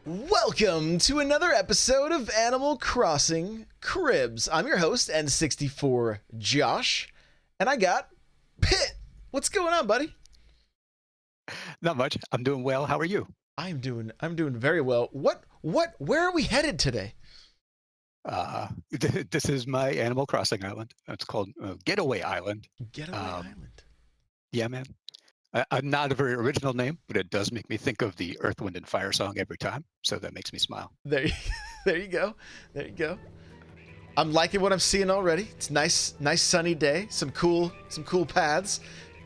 Welcome to another episode of Animal Crossing Cribs. I'm your host, N64 Josh, and I got Pit. What's going on, buddy? Not much. I'm doing well. How are you? I'm doing very well. Where are we headed today? This is my Animal Crossing island. It's called Getaway Island. Getaway Island. Yeah, man. I'm not a very original name, but it does make me think of the Earth, Wind, and Fire song every time. So that makes me smile. There you go. There you go. I'm liking what I'm seeing already. It's nice sunny day. Some cool paths.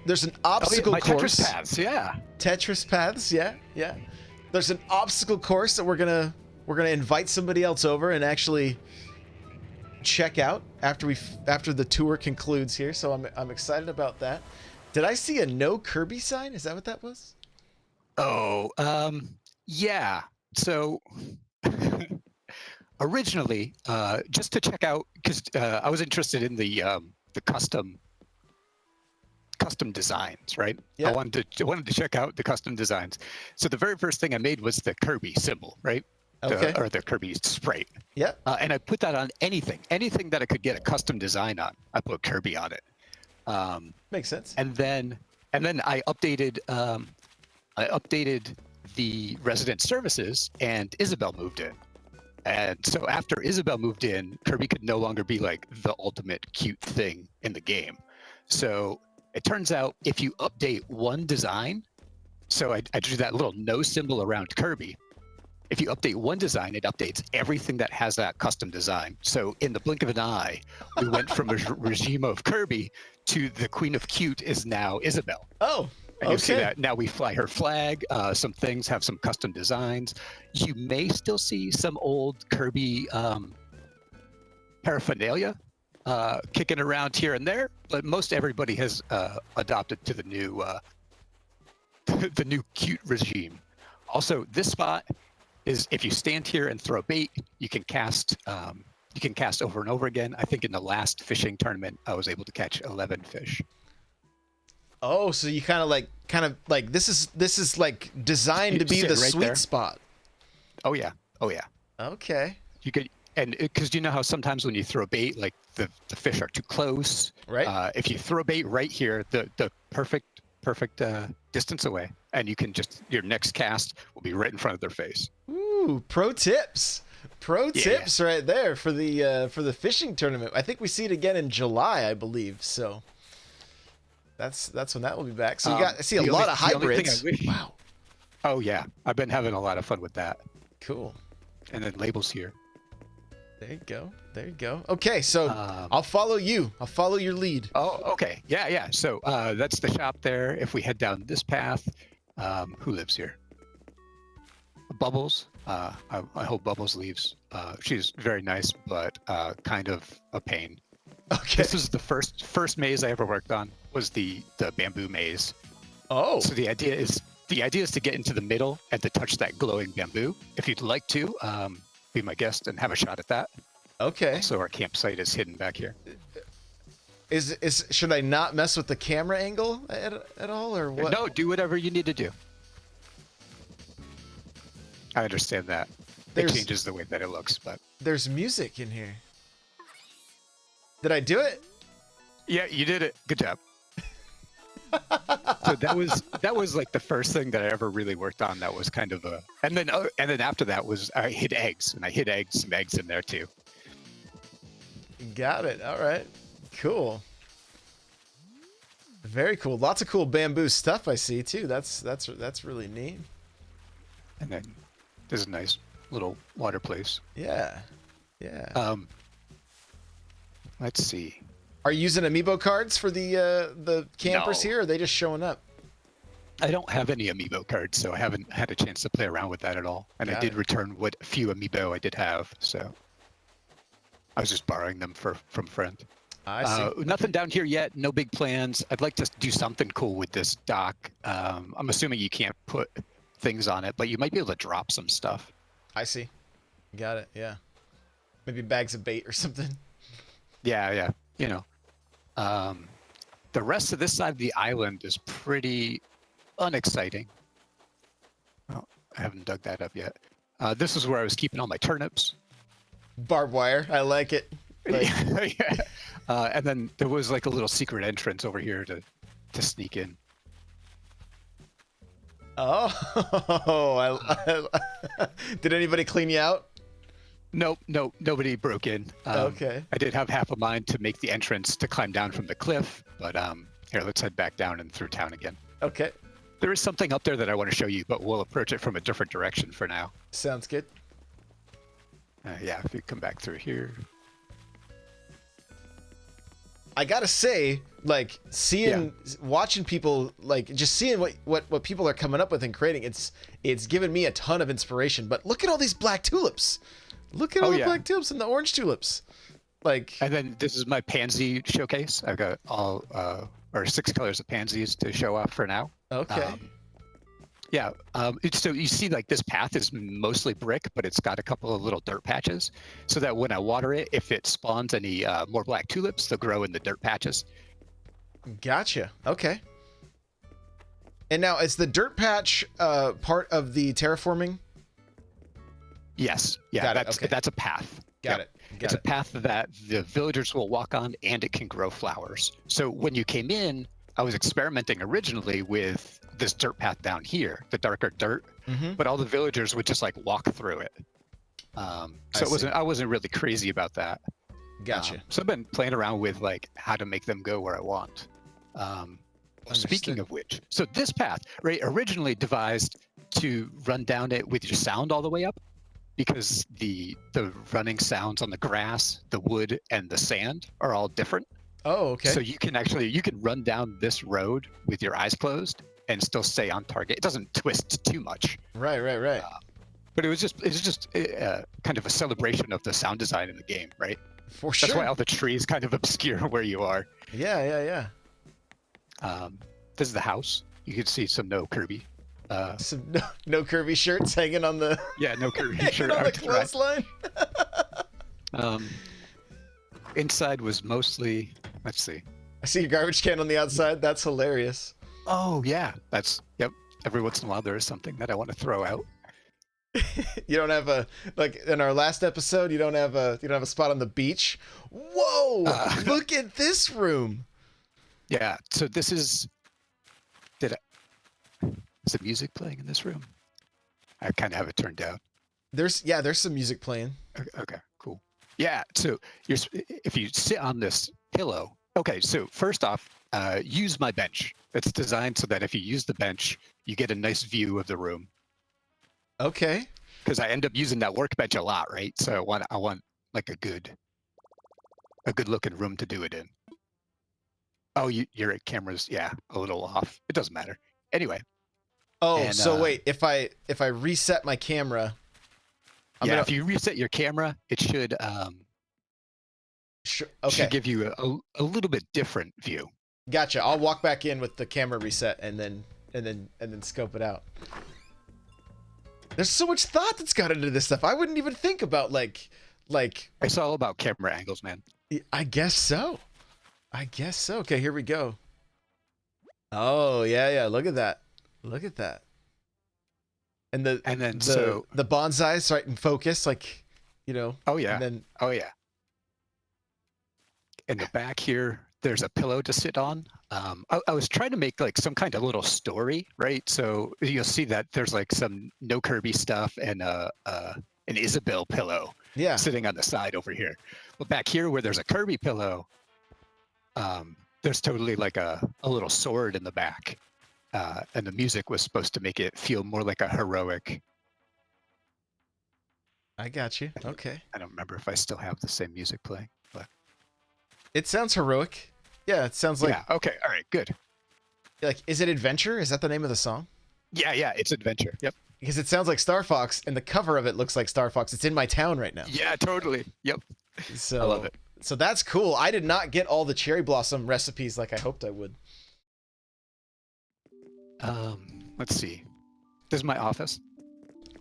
There's an obstacle course. Tetris paths, yeah. Tetris paths, yeah. There's an obstacle course that we're gonna invite somebody else over and actually check out after the tour concludes here. So I'm excited about that. Did I see a no Kirby sign? Is that what that was? Oh, yeah. So originally, just to check out, because I was interested in the custom designs, right? Yeah. I wanted to check out the custom designs. So the very first thing I made was the Kirby symbol, right? Okay. Or the Kirby sprite. Yeah. And I put that on anything that I could get a custom design on. I put Kirby on it. Makes sense. And then I updated the resident services, and Isabel moved in. And so after Isabel moved in, Kirby could no longer be like the ultimate cute thing in the game. So it turns out if you update one design, so I drew that little no symbol around Kirby. If you update one design, it updates everything that has that custom design. So in the blink of an eye, we went from a regime of Kirby to the Queen of Cute is now Isabel. Oh, and you see that now we fly her flag. Some things have some custom designs. You may still see some old Kirby paraphernalia kicking around here and there, but most everybody has adopted to the new cute regime. Also, this spot is if you stand here and throw bait, you can cast over and over again. I think in the last fishing tournament, I was able to catch 11 fish. Oh, so you kind of like this is like designed to be the right sweet there. spot. Oh yeah. Okay. You could, and because you know how sometimes when you throw bait, like the fish are too close. Right. If you throw bait right here, the perfect distance away, and you can just your next cast will be right in front of their face. Ooh, pro tips right there for the fishing tournament. I think we see it again in July, I believe. So that's when that will be back. So I see a lot of hybrids. Wow. Oh yeah, I've been having a lot of fun with that. Cool. And then labels here. There you go. Okay, so I'll follow you. I'll follow your lead. Oh, okay. Yeah. So that's the shop there. If we head down this path, who lives here? Bubbles. I hope Bubbles leaves. She's very nice, but kind of a pain. Okay. This was the first maze I ever worked on. Was the bamboo maze. Oh. So the idea is to get into the middle and to touch that glowing bamboo. If you'd like to, be my guest and have a shot at that. Okay. So our campsite is hidden back here. Should I not mess with the camera angle at all, or what? No, do whatever you need to do. I understand that. It changes the way that it looks, but there's music in here. Did I do it? Yeah, you did it. Good job. So that was like the first thing that I ever really worked on. That was kind of and then after that was I hid eggs, and I hid some eggs in there too. Got it. All right. Cool. Very cool. Lots of cool bamboo stuff I see too. That's really neat. And then there's a nice little water place. Yeah. Let's see. Are you using amiibo cards for the campers No. here, or are they just showing up? I don't have any amiibo cards, so I haven't had a chance to play around with that at all. And I did return what few amiibo I did have, so I was just borrowing them from a friend. I see. Nothing down here yet. No big plans. I'd like to do something cool with this dock. I'm assuming you can't put things on it, but you might be able to drop some stuff. I see. Got it. Yeah. Maybe bags of bait or something. Yeah. You know. The rest of this side of the island is pretty unexciting. Oh, I haven't dug that up yet. This is where I was keeping all my turnips. Barbed wire. I like it. Like, Yeah. And then there was like a little secret entrance over here to sneak in. Did anybody clean you out? Nope, nobody broke in. Okay. I did have half a mind to make the entrance to climb down from the cliff, but here, let's head back down and through town again. Okay. There is something up there that I want to show you, but we'll approach it from a different direction for now. Sounds good. Yeah, if we come back through here. I gotta say, like, watching people, like, just seeing what people are coming up with and creating, it's given me a ton of inspiration. But look at all these black tulips. Look at all the black tulips and the orange tulips. Like, and then this is my pansy showcase. I've got all or 6 colors of pansies to show off for now. Okay. So you see, like, this path is mostly brick, but it's got a couple of little dirt patches, so that when I water it, if it spawns any more black tulips, they'll grow in the dirt patches. Gotcha. Okay. And now, is the dirt patch part of the terraforming? Yes. Yeah, that's a path. Got it. It's a path that the villagers will walk on, and it can grow flowers. So when you came in, I was experimenting originally with this dirt path down here, the darker dirt, but all the villagers would just like walk through it. So I wasn't really crazy about that. Gotcha. So I've been playing around with like how to make them go where I want. Speaking of which, so this path, right, originally devised to run down it with your sound all the way up, because the running sounds on the grass, the wood, and the sand are all different. Oh, okay. So you can run down this road with your eyes closed and still stay on target. It doesn't twist too much. Right. But it's just kind of a celebration of the sound design in the game, right? For sure. That's why all the trees kind of obscure where you are. Yeah. This is the house. You can see some no Kirby. Some no Kirby shirts hanging on the no Kirby shirt on the clothesline. Inside was mostly, let's see. I see your garbage can on the outside. That's hilarious. Oh yeah, yep. Every once in a while there is something that I want to throw out. You don't have like in our last episode, you don't have a spot on the beach. Whoa! Look at this room. Yeah. So this is. Is the music playing in this room? I kind of have it turned down. There's some music playing. Okay, cool. Yeah. So if you sit on this pillow. Okay. So first off, use my bench. It's designed so that if you use the bench, you get a nice view of the room. Okay. Because I end up using that workbench a lot, right? So I want like a good looking room to do it in. Oh, your camera's a little off. It doesn't matter. Anyway. Oh, so wait, if I reset my camera. If you reset your camera, it should should give you a little bit different view. Gotcha. I'll walk back in with the camera reset and then scope it out. There's so much thought that's got into this stuff. I wouldn't even think about like. It's all about camera angles, man. I guess so. Okay, here we go. Oh yeah. Look at that. And the bonsai's right in focus, like, you know. Oh yeah. And then, in the back here, there's a pillow to sit on. I was trying to make like some kind of little story, right? So you'll see that there's like some no Kirby stuff and an Isabelle pillow sitting on the side over here. But back here where there's a Kirby pillow, there's totally like a little sword in the back. And the music was supposed to make it feel more like a heroic. I got you. Okay. I don't remember if I still have the same music playing, but it sounds heroic. Yeah, it sounds like. Yeah. Okay. All right. Good. Like, is it Adventure? Is that the name of the song? Yeah. It's Adventure. Yep. Because it sounds like Star Fox, and the cover of it looks like Star Fox. It's in my town right now. Yeah, totally. Yep. So I love it. So that's cool. I did not get all the cherry blossom recipes like I hoped I would. Let's see. This is my office.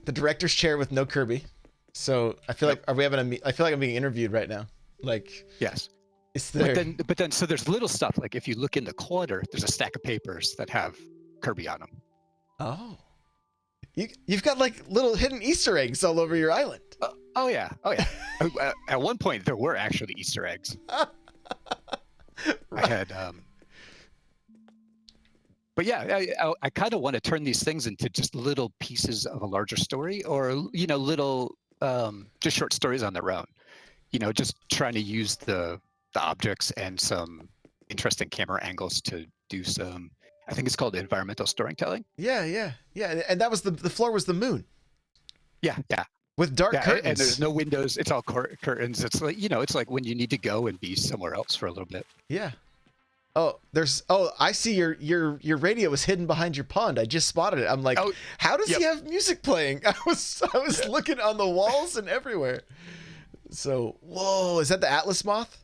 The director's chair with no Kirby. So I feel like I feel like I'm being interviewed right now. Like, yes. Is there... But then so there's little stuff, like if you look in the corner, there's a stack of papers that have Kirby on them. Oh. You've got like little hidden Easter eggs all over your island. Oh yeah. At one point, there were actually Easter eggs. Right. I had, but yeah, I kind of want to turn these things into just little pieces of a larger story, or little just short stories on their own. Just trying to use the objects and some interesting camera angles to do some. I think it's called environmental storytelling. Yeah. And that was the floor was the moon Yeah, with dark curtains. and there's no windows. It's all curtains. It's like it's like when you need to go and be somewhere else for a little bit. Yeah. Oh, I see your radio was hidden behind your pond. I just spotted it. I'm like, how does he have music playing? I was looking on the walls and everywhere. So, whoa, is that the Atlas moth?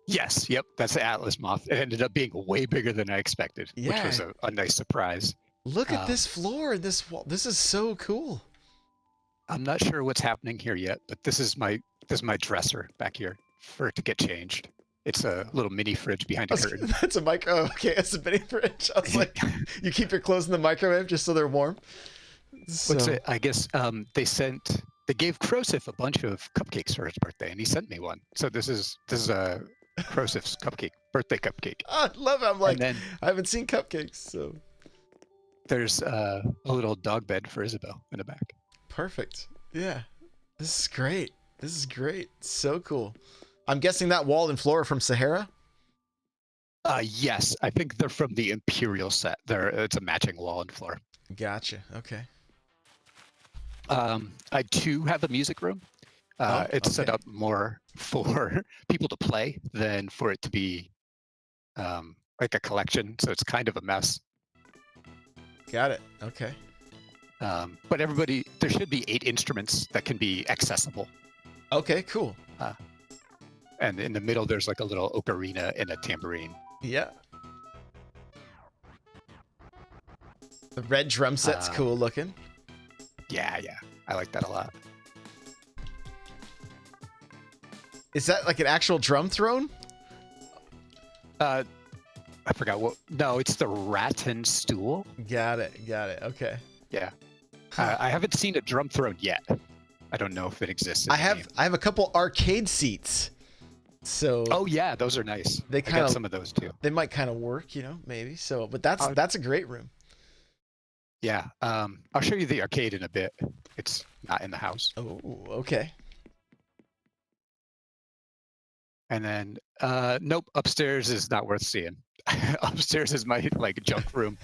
Yes, yep, that's the Atlas moth. It ended up being way bigger than I expected, which was a nice surprise. Look at this floor and this wall. This is so cool. I'm not sure what's happening here yet, but this is my dresser back here for it to get changed. It's a little mini fridge behind a curtain. That's a micro. Okay, it's a mini fridge. I was like, you keep your clothes in the microwave just so they're warm. What's it? I guess they gave Krosif a bunch of cupcakes for his birthday, and he sent me one. So this is a Krosif's birthday cupcake. Oh, I love it. I'm like, I haven't seen cupcakes, so there's a little dog bed for Isabel in the back. Perfect. Yeah, this is great. So cool. I'm guessing that wall and floor are from Sahara? Yes, I think they're from the Imperial set. It's a matching wall and floor. Gotcha. Okay. I too have a music room. It's set up more for people to play than for it to be like a collection. So it's kind of a mess. Got it. Okay. But there should be 8 instruments that can be accessible. Okay, cool. And in the middle, there's like a little ocarina and a tambourine. Yeah. The red drum set's cool looking. Yeah. I like that a lot. Is that like an actual drum throne? I forgot what. No, it's the rattan stool. Got it. Okay. Yeah. I haven't seen a drum throne yet. I don't know if it exists. I have a couple arcade seats. So. Oh yeah, those are nice. I got some of those too. They might kind of work, maybe. So, but that's a great room. Yeah. I'll show you the arcade in a bit. It's not in the house. Oh, okay. And then, nope, upstairs is not worth seeing. Upstairs is my junk room,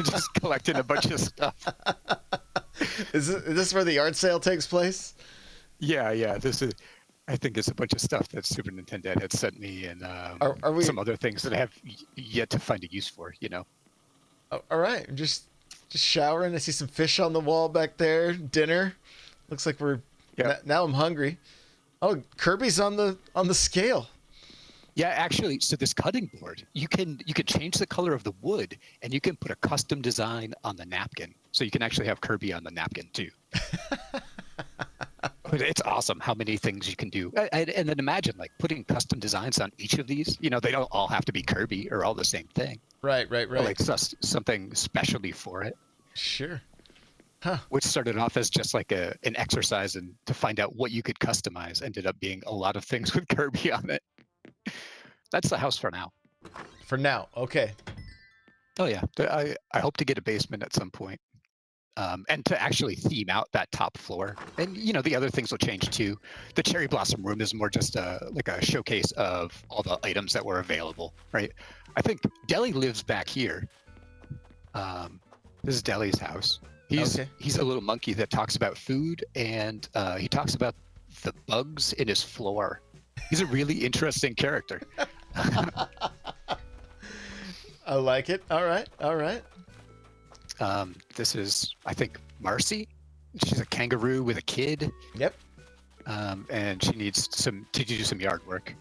just collecting a bunch of stuff. Is this where the yard sale takes place? Yeah. I think it's a bunch of stuff that Super Nintendo had sent me, and some other things that I have yet to find a use for. All right, I'm just showering. I see some fish on the wall back there. Dinner. Looks like we're. Yeah. Now I'm hungry. Oh, Kirby's on the scale. Yeah, actually, so this cutting board, you can change the color of the wood, and you can put a custom design on the napkin. So you can actually have Kirby on the napkin too. It's awesome how many things you can do. And then imagine putting custom designs on each of these. They don't all have to be Kirby or all the same thing. Right. Or something specially for it. Sure. Huh. Which started off as just an exercise and to find out what you could customize ended up being a lot of things with Kirby on it. That's the house for now. For now, okay. Oh yeah, I hope to get a basement at some point, and to actually theme out that top floor. And the other things will change too. The Cherry Blossom room is more just a showcase of all the items that were available. Right. I think Deli lives back here. This is Deli's house. He's a little monkey that talks about food, and he talks about the bugs in his floor. He's a really interesting character. I like it. All right. This is, I think, Marcy. She's a kangaroo with a kid. Yep. And she needs to do some yard work.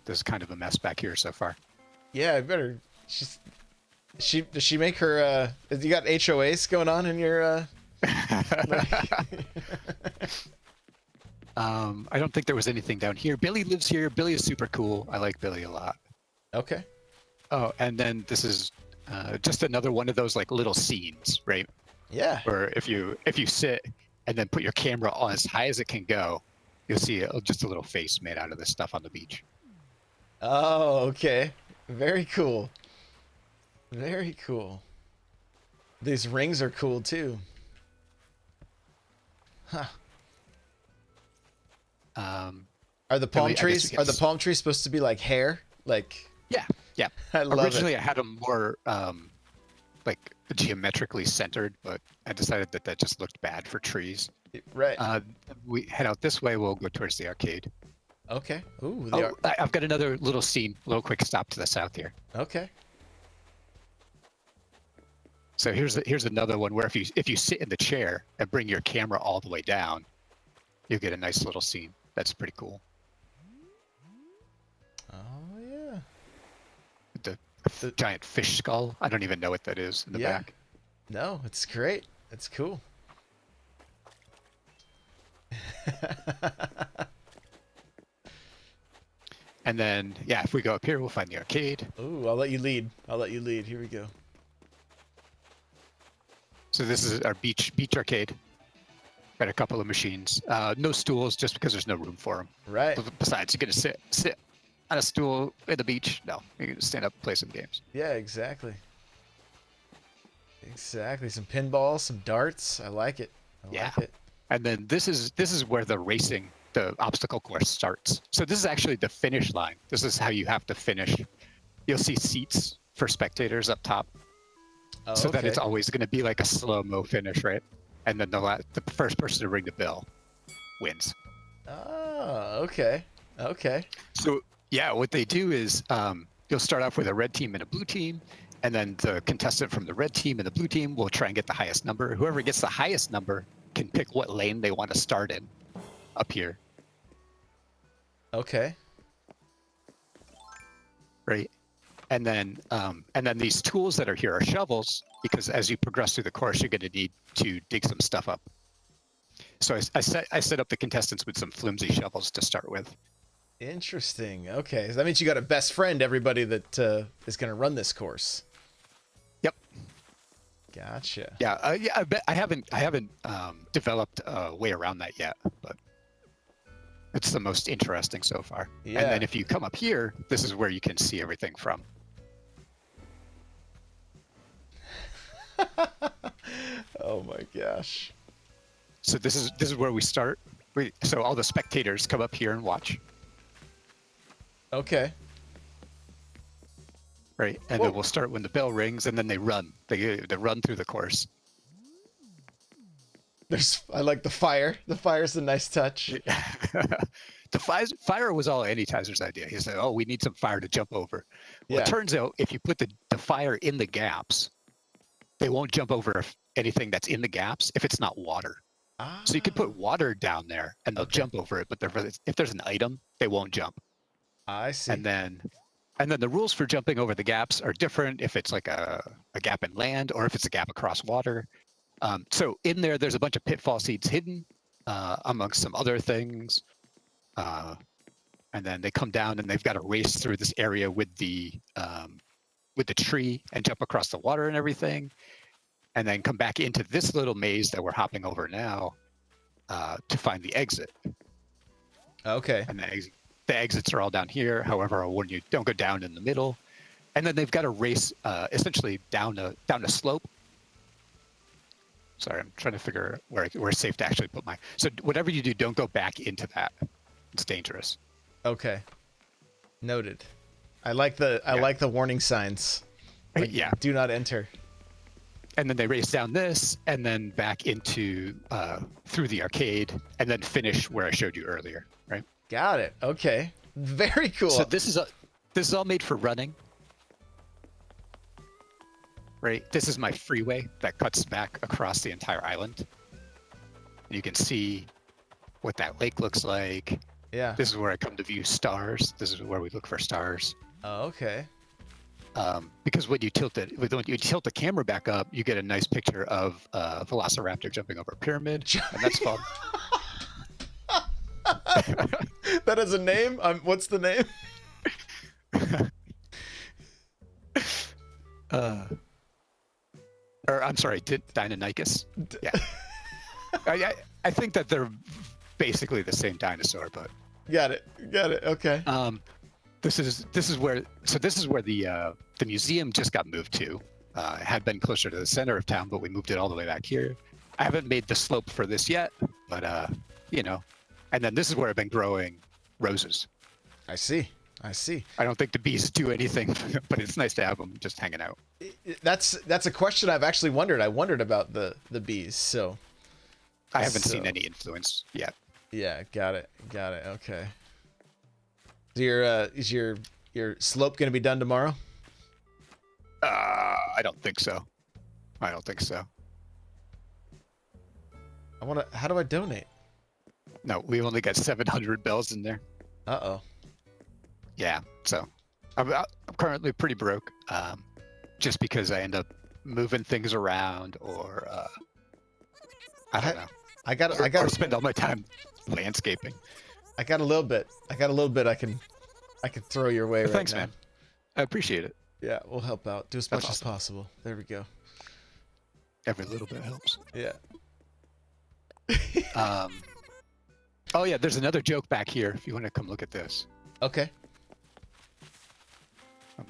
There's kind of a mess back here so far. Yeah, I better. Does she make her? You got HOAs going on in your? I don't think there was anything down here. Billy lives here. Billy is super cool. I like Billy a lot. Okay. Oh, and then this is just another one of those little scenes, right? Yeah. Where if you sit and then put your camera on as high as it can go, you'll see just a little face made out of this stuff on the beach. Oh, okay. Very cool. Very cool. These rings are cool too. Huh. Are the palm trees supposed to be like hair? Like yeah. I love Originally, it. I had them more like geometrically centered, but I decided that just looked bad for trees. Right. We head out this way. We'll go towards the arcade. Okay. Ooh, they Oh, are. I've got another little scene, little quick stop to the south here. Okay. So here's another one where if you sit in the chair and bring your camera all the way down, you'll get a nice little scene. That's pretty cool. Oh yeah. The giant fish skull. I don't even know what that is in the back. No, it's great. It's cool. And then, yeah, if we go up here, we'll find the arcade. Ooh, I'll let you lead. I'll let you lead. Here we go. So this is our beach arcade. Got a couple of machines. No stools, just because there's no room for them. Right. Besides, you're gonna sit on a stool at the beach. No, you're gonna stand up and play some games. Yeah, exactly. Exactly. Some pinballs, some darts. I like it. I like it. And then this is where the obstacle course starts. So this is actually the finish line. This is how you have to finish. You'll see seats for spectators up top. Oh, so okay. that it's always going to be like a slow-mo finish, right? And then the first person to ring the bell wins. Oh, okay. Okay. So yeah, what they do is you'll start off with a red team and a blue team, and then the contestant from the red team and the blue team will try and get the highest number. Whoever gets the highest number can pick what lane they want to start in up here. Okay. Right. And then these tools that are here are shovels, because as you progress through the course, you're going to need to dig some stuff up. So I set up the contestants with some flimsy shovels to start with. Interesting. Okay, so that means you got a best friend, everybody that is going to run this course. Yep. Gotcha. Yeah. I haven't developed a way around that yet, but it's the most interesting so far. Yeah. And then if you come up here, this is where you can see everything from. Oh my gosh. So this is where we start. So all the spectators come up here and watch. Okay. Right, and then we'll start when the bell rings, and then they run. They run through the course. I like the fire. The fire's a nice touch. The fire was all Anytizer's idea. He said, "Oh, we need some fire to jump over." Well, Yeah. it turns out if you put the fire in the gaps, they won't jump over anything that's in the gaps if it's not water. Ah. So you could put water down there, and they'll jump over it. But if there's an item, they won't jump. I see. And then the rules for jumping over the gaps are different if it's like a gap in land or if it's a gap across water. So in there's a bunch of pitfall seeds hidden amongst some other things. And then they come down and they've got to race through this area with the tree and jump across the water and everything. And then come back into this little maze that we're hopping over now to find the exit. Okay. And the exits are all down here. However, I'll warn you, don't go down in the middle. And then they've got to race essentially down a slope. Sorry, I'm trying to figure where it's safe to actually put my. So whatever you do, don't go back into that. It's dangerous. Okay. Noted. I like the warning signs. Like, yeah. Do not enter. And then they race down this, and then back into through the arcade, and then finish where I showed you earlier. Right. Got it. Okay. Very cool. So this is all made for running. Right. This is my freeway that cuts back across the entire island. You can see what that lake looks like. Yeah. This is where I come to view stars. This is where we look for stars. Oh, okay. Because when you tilt the camera back up, you get a nice picture of a velociraptor jumping over a pyramid, and that's fun. That has a name? What's the name? or I'm sorry, Deinonychus. Yeah. I think that they're basically the same dinosaur, but Got it. Okay. this is where the museum just got moved to. It had been closer to the center of town, but we moved it all the way back here. I haven't made the slope for this yet, but you know. And then this is where I've been growing roses. I see. I don't think the bees do anything, but it's nice to have them just hanging out. That's a question I've actually wondered. I wondered about the bees. So I haven't seen any influence yet. Yeah, got it. Okay. Is your slope going to be done tomorrow? I don't think so. How do I donate? No, we only got 700 bells in there. Uh-oh. Yeah, so I'm currently pretty broke, just because I end up moving things around, or I don't know. I got spend all my time landscaping. I got a little bit. I can throw your way right Thanks, now. man. I appreciate it. Yeah, we'll help out. Do as much as possible. There we go. Every little bit helps. Yeah. Oh yeah, there's another joke back here. If you want to come look at this. Okay.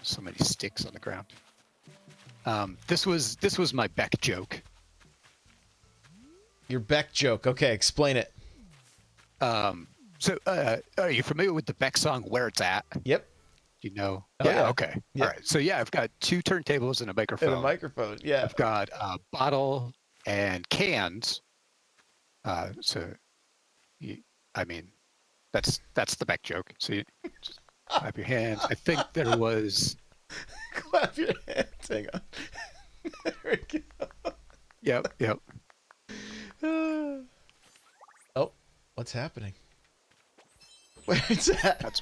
So many sticks on the ground. This was my Beck joke. Your Beck joke. Okay, explain it. So are you familiar with the Beck song "Where It's At"? Yep. You know? Oh, yeah. Okay. Yeah. All right. So yeah, I've got 2 turntables and a microphone. Yeah. I've got a bottle and cans. I mean, that's the Beck joke. So you just clap your hands. I think there was. Clap your hands. Hang on. There we go. Yep. Oh, what's happening? Where it's at? That's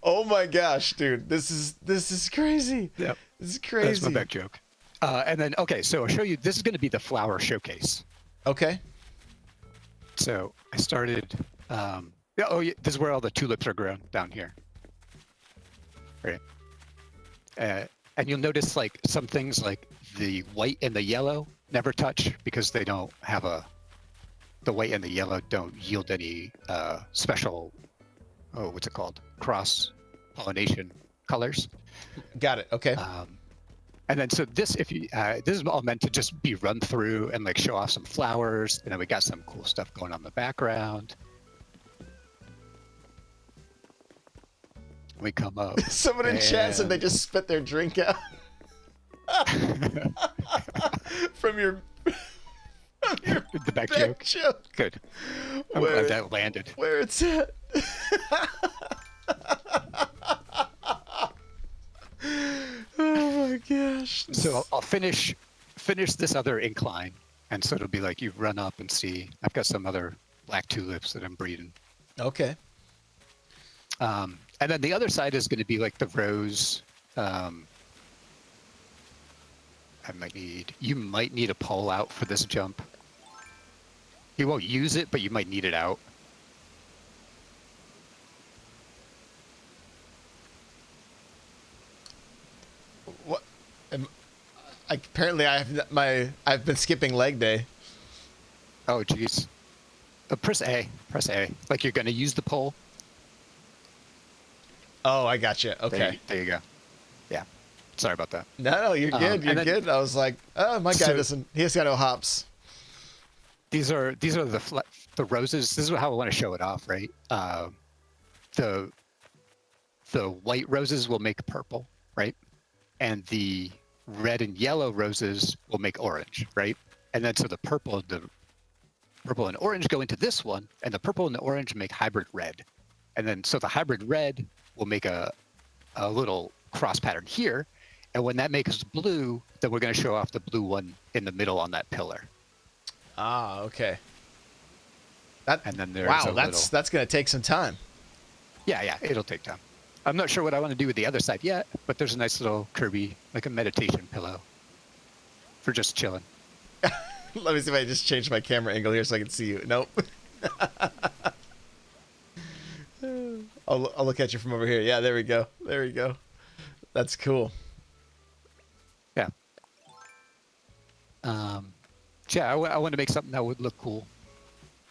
Oh my gosh, dude. This is crazy. Yep. This is crazy. That's my Beck joke. And then, okay, so I'll show you. This is going to be the flower showcase. Okay. So I started. This is where all the tulips are grown, down here. Right. And you'll notice like some things like the white and the yellow never touch because they don't have the white and the yellow don't yield any special, what's it called? Cross pollination colors. Got it. Okay. And then so this, this is all meant to just be run through and like show off some flowers, and then we got some cool stuff going on in the background. We come up. Someone in chat said they just spit their drink out from your the Beck joke. Good. I'm glad that landed. Where it's at. Oh my gosh. So I'll finish this other incline, and so it'll be like you run up and see. I've got some other black tulips that I'm breeding. Okay. And then the other side is going to be like the rose. You might need a pole out for this jump. You won't use it, but you might need it out. What? Apparently, I've been skipping leg day. Oh, jeez. Press A. Press A. Like you're going to use the pole. Oh, I gotcha. Okay. There you go. Yeah. Sorry about that. No, you're good. You're good. I was like, oh, my guy doesn't. He has got no hops. These are the roses. This is how I want to show it off, right? The white roses will make purple, right? And the red and yellow roses will make orange, right? And then so the purple and orange go into this one, and the purple and the orange make hybrid red. And then so the hybrid red will make a little cross pattern here. And when that makes blue, then we're going to show off the blue one in the middle on that pillar. Ah, okay. And then there's that's going to take some time. Yeah, it'll take time. I'm not sure what I want to do with the other side yet, but there's a nice little Kirby, like a meditation pillow for just chilling. Let me see if I just change my camera angle here so I can see you. Nope. I'll look at you from over here. Yeah, there we go. That's cool. Yeah. Yeah, I want to make something that would look cool.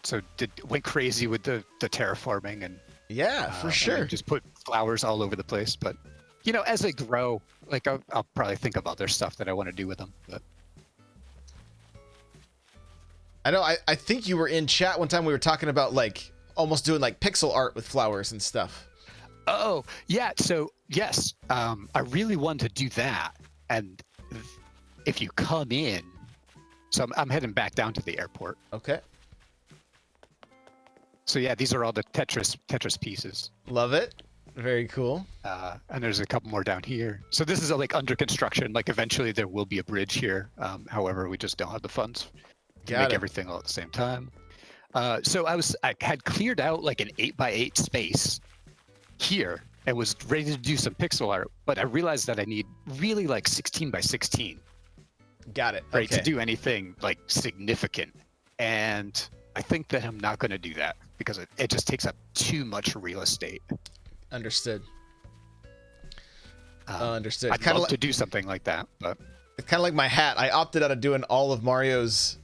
So went crazy with the terraforming and Yeah, for sure. and just put flowers all over the place. But you know, as they grow, like I'll probably think of other stuff that I want to do with them. But I know. I think you were in chat one time. We were talking about like almost doing like pixel art with flowers and stuff. oh yeah, so yes, I really want to do that. And if you come in, so I'm heading back down to the airport. Okay. So yeah, these are all the Tetris pieces. Love it. Very cool. And there's a couple more down here. So this is like under construction. Like eventually there will be a bridge here. However, we just don't have the funds to make everything all at the same time. So I had cleared out like an 8x8 space here and was ready to do some pixel art, but I realized that I need really like 16x16. Got it. Right, Okay. to do anything like significant. And I think that I'm not going to do that because it just takes up too much real estate. Understood. Understood. I'd love to do something like that, but It's kind of like my hat. I opted out of doing all of Mario's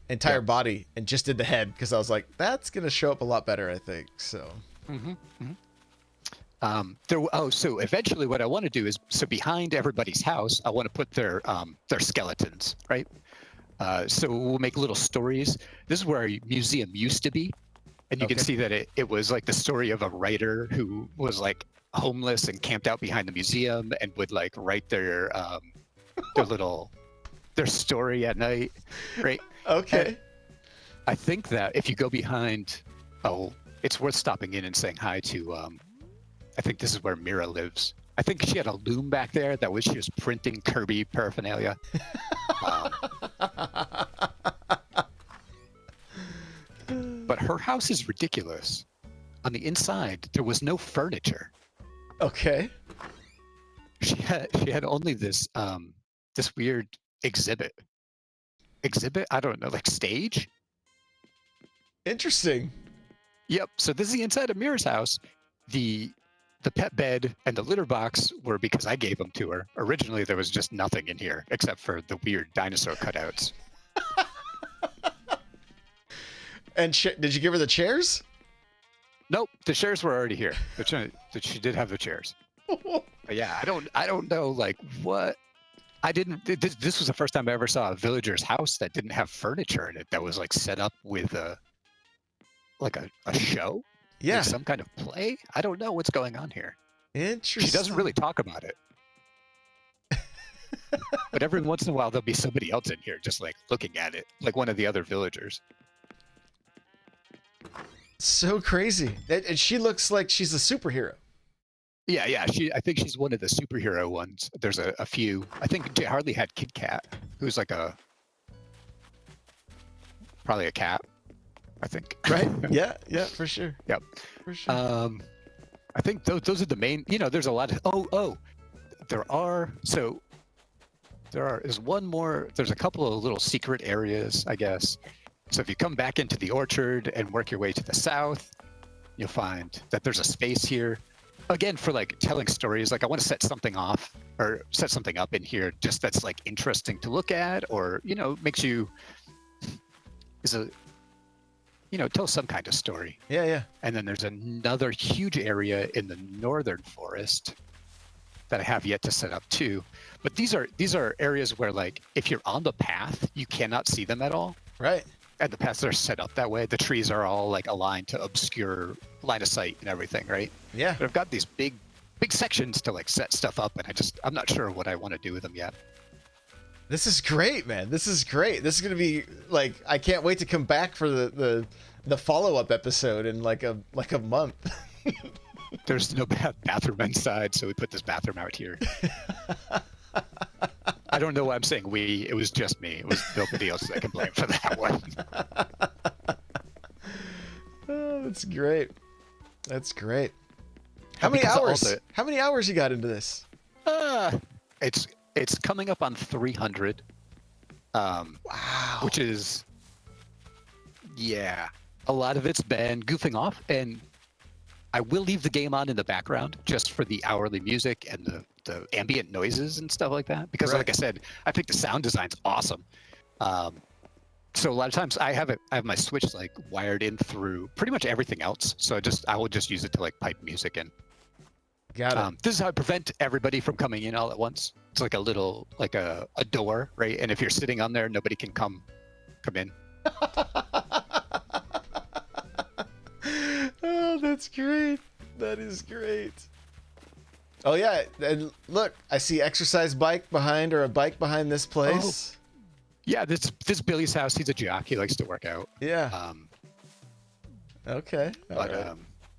entire body and just did the head because I was like, that's gonna show up a lot better, I think. So. So eventually, what I want to do is behind everybody's house, I want to put their skeletons, right? So we'll make little stories. This is where our museum used to be, and you can see that it was like the story of a writer who was like homeless and camped out behind the museum and would like write their story at night, right? Okay. And I think that if you go behind, it's worth stopping in and saying hi to. I think this is where Mira lives. I think she had a loom back there she was printing Kirby paraphernalia. But her house is ridiculous. On the inside, there was no furniture. Okay. She had only this weird exhibit. I don't know, like stage. Interesting. Yep. So this is the inside of Mira's house. The pet bed and the litter box were because I gave them to her. Originally, there was just nothing in here except for the weird dinosaur cutouts. And did you give her the chairs? Nope, the chairs were already here. She did have the chairs. But yeah, I don't know like what. I didn't. This was the first time I ever saw a villager's house that didn't have furniture in it. That was like set up with a show. Yeah. Like some kind of play. I don't know what's going on here. Interesting. She doesn't really talk about it. But every once in a while, there'll be somebody else in here just like looking at it, like one of the other villagers. So crazy. And she looks like she's a superhero. Yeah. I think she's one of the superhero ones. There's a few. I think Jay Harley had Kid Cat, who's like probably a cat. I think. Right? Yeah, for sure. Yep. For sure. I think those are the main. You know, there's a lot of. There's one more. There's a couple of little secret areas, I guess. So if you come back into the orchard and work your way to the south, you'll find that there's a space here. Again, for like telling stories. Like I want to set something off or set something up in here, just that's like interesting to look at, or makes you tell some kind of story. Yeah. And then there's another huge area in the northern forest that I have yet to set up too. But these are areas where like if you're on the path, you cannot see them at all. Right. And the paths are set up that way. The trees are all like aligned to obscure line of sight and everything, right? Yeah. But I've got these big sections to like set stuff up, and I'm not sure what I want to do with them yet. This is great, man. This is great. This is gonna be like I can't wait to come back for the follow-up episode in like a month. There's no bathroom inside, so we put this bathroom out here. I don't know why I'm saying we. It was just me. It was nobody else that can blame for that one. Oh, that's great. That's great. How many hours? How many hours you got into this? It's coming up on 300. Wow. Which is, a lot of it's been goofing off, and I will leave the game on in the background just for the hourly music and the ambient noises and stuff like that. Because, like I said, I think the sound design's awesome. So a lot of times I have my Switch like wired in through pretty much everything else. So I will just use it to like pipe music in. Got it. This is how I prevent everybody from coming in all at once. It's like a little like a door, right? And if you're sitting on there, nobody can come in. Oh, that's great. That is great. Oh yeah, and look, I see exercise bike behind, or a bike behind this place. Oh. Yeah, this Billy's house. He's a jock. He likes to work out. Yeah. Okay.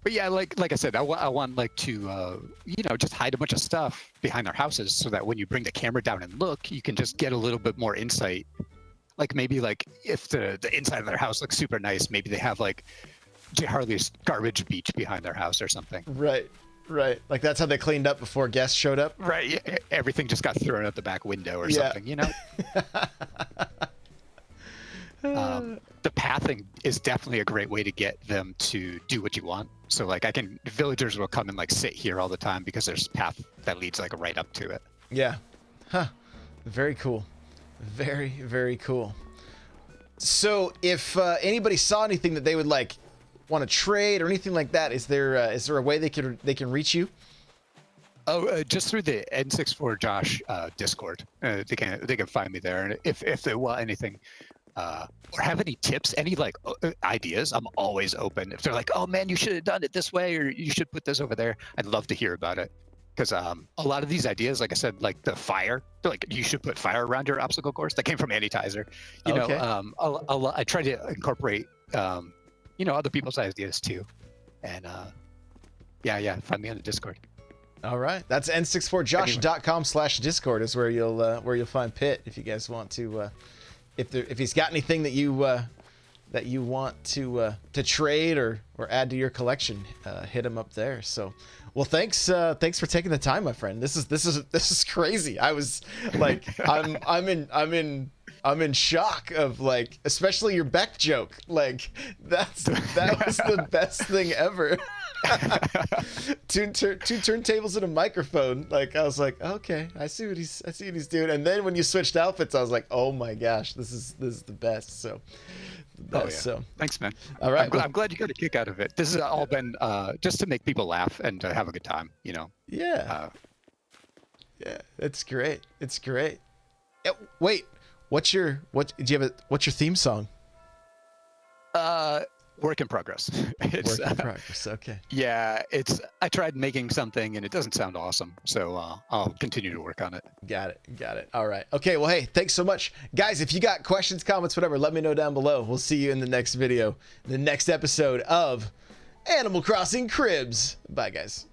But yeah, like I said, I want like to just hide a bunch of stuff behind their houses so that when you bring the camera down and look, you can just get a little bit more insight. Like maybe like if the inside of their house looks super nice, maybe they have like J. Harley's garbage beach behind their house or something. Right. Like that's how they cleaned up before guests showed up. Right. Yeah, everything just got thrown out the back window or something, you know? The pathing is definitely a great way to get them to do what you want. So like villagers will come and like sit here all the time because there's a path that leads like right up to it. Yeah. Huh. Very cool. Very, very cool. So if anybody saw anything that they would like want to trade or anything like that, is there a way they can reach you? Oh, just through the N64 Josh Discord. They can find me there, and if they want anything or have any tips, any like ideas, I'm always open. If they're like, oh man, you should have done it this way, or you should put this over there, I'd love to hear about it. Because a lot of these ideas, like I said, like the fire, like you should put fire around your obstacle course. That came from Anitizer. You know, I try to incorporate other people's ideas too. And find me on the Discord. All right, that's n64josh.com/discord is where you'll find Pit if you guys want to if he's got anything that you want to trade or add to your collection, hit him up there. So, well, thanks for taking the time, my friend. This is crazy. I was like, I'm in shock of like, especially your Beck joke. Like that was the best thing ever. two turntables and a microphone. Like I was like, okay, I see what he's doing. And then when you switched outfits, I was like, oh my gosh, this is the best. So. So thanks, man. All right, I'm glad you got a kick out of it. This has all been just to make people laugh and to have a good time, you know. Yeah. It's great. Wait, what's your theme song? Work in progress. It's work in progress. Okay. Yeah, I tried making something and it doesn't sound awesome, so I'll continue to work on it. Got it. All right. Okay. Well, hey, thanks so much, guys. If you got questions, comments, whatever, let me know down below. We'll see you in the next video, the next episode of Animal Crossing Cribs. Bye, guys.